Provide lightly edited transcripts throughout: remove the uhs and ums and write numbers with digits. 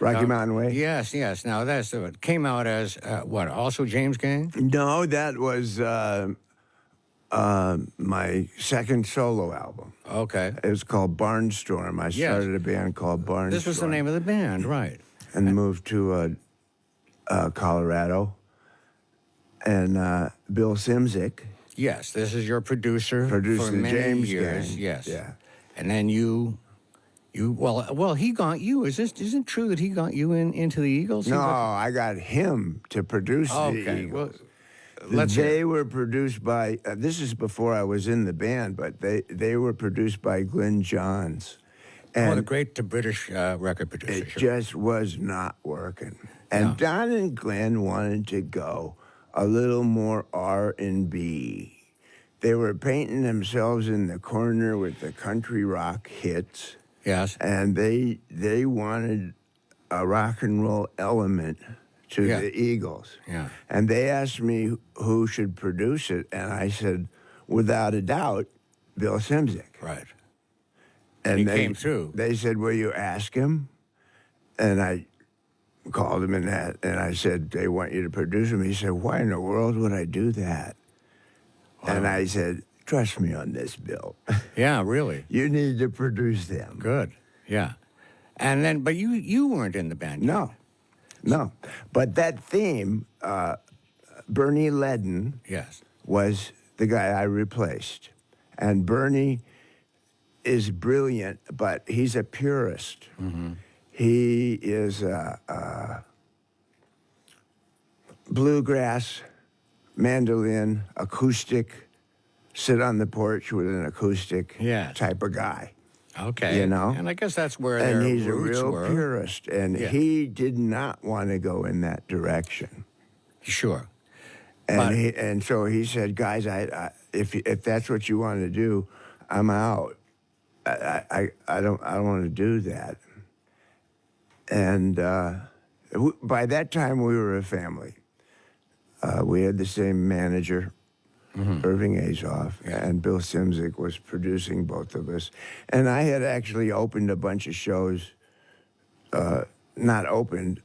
Rocky Mountain Way? Yes, yes. Now, it came out as, what, also James Gang? No, that was my second solo album. Okay. It was called Barnstorm. I started a band called Barnstorm. This was the name of the band, right. And moved to Colorado. And Bill Simzik. Yes, this is your producer Produced for the many James years. Gang. Yes. Yeah. And then well, he got you. Isn't it true that he got you into the Eagles? No, I got him to produce the Eagles. Well, they were produced by, this is before I was in the band, but they were produced by Glenn Johns. And the great British record producer. it just was not working. And Don and Glenn wanted to go a little more R&B. They were painting themselves in the corner with the country rock hits. Yes. And they wanted a rock and roll element to the Eagles. Yeah. And they asked me who should produce it, and I said, without a doubt, Bill Simzik. Right. And he they came through. They said, will you ask him? And I called him and I said, they want you to produce him. He said, why in the world would I do that? Wow. And I said, trust me on this, Bill. Yeah, really. You need to produce them. Good. Yeah. And then, but you weren't in the band yet. No. But that theme, Bernie Leadon was the guy I replaced. And Bernie is brilliant, but he's a purist. Mm-hmm. He is bluegrass, mandolin, acoustic, sit on the porch with an acoustic type of guy. Okay. You know? And I guess that's where their roots were. And he's a real were. purist, and he did not want to go in that direction. Sure. And so he said, guys, if that's what you want to do, I'm out. I don't want to do that. And by that time, we were a family. We had the same manager, Irving Azoff, and Bill Simzik was producing both of us. And I had actually opened a bunch of shows, not opened,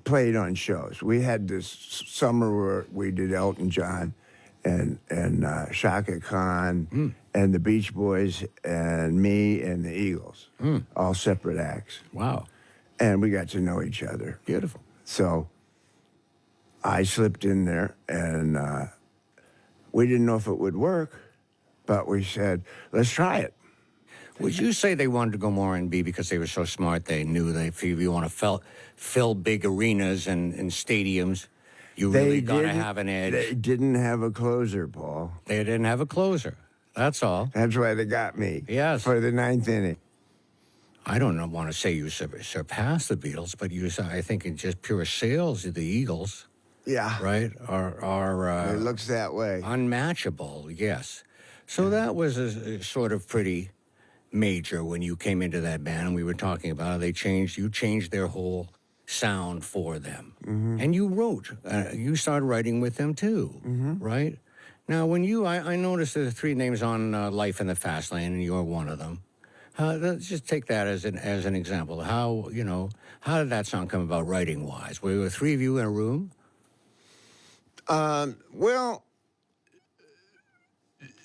played on shows. We had this summer where we did Elton John and Shaka Khan and the Beach Boys and me and the Eagles, all separate acts. Wow. And we got to know each other. Beautiful. So I slipped in there, and we didn't know if it would work, but we said, let's try it. Would you say they wanted to go more R&B because they were so smart? They knew that if you want to fill big arenas and stadiums, you really got to have an edge. They didn't have a closer, Paul. They didn't have a closer. That's all. That's why they got me. Yes. For the ninth inning. I don't want to say you surpassed the Beatles, but I think in just pure sales, the Eagles, right, are it looks that way. Unmatchable, yes. So that was a sort of pretty major when you came into that band, and we were talking about it. You changed their whole sound for them, and you wrote. You started writing with them too, right? Now, when I noticed there are 3 names on Life in the Fast Lane, and you're one of them. Let's just take that as an example. How did that song come about writing-wise? Were there 3 of you in a room? Well,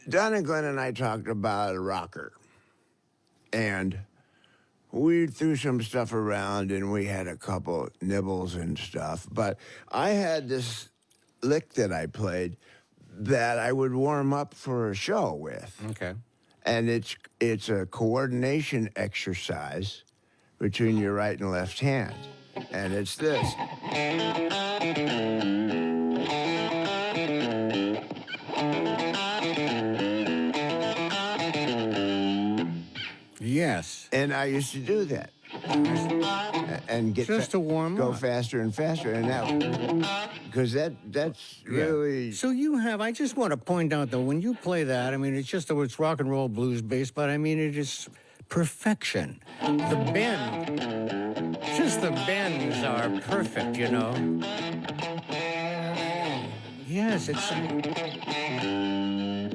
Don and Glenn and I talked about a rocker, and we threw some stuff around, and we had a couple nibbles and stuff. But I had this lick that I played that I would warm up for a show with. Okay. And it's a coordination exercise between your right and left hand. And it's this. Yes. And I used to do that. And get just to warm go up. faster and faster, and that because that's really. So I just want to point out though, when you play that, I mean, it's rock and roll blues based, but I mean, it is perfection. The bends are perfect, you know. Yes,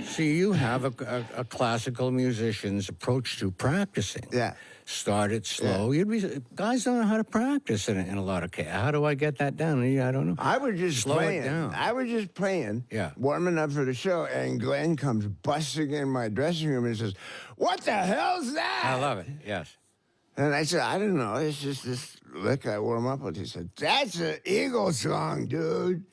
see, you have a classical musician's approach to practicing. Yeah. start it slow. You'd be guys don't know how to practice in a lot of cases. How do I get that down? I don't know. I was just Slow playing. it down. I was just playing, Yeah. warming up for the show, and Glenn comes busting in my dressing room and says, "What the hell's that?" I love it. Yes. And I said, "I don't know. It's just this lick I warm up with." He said, "That's an Eagle song, dude."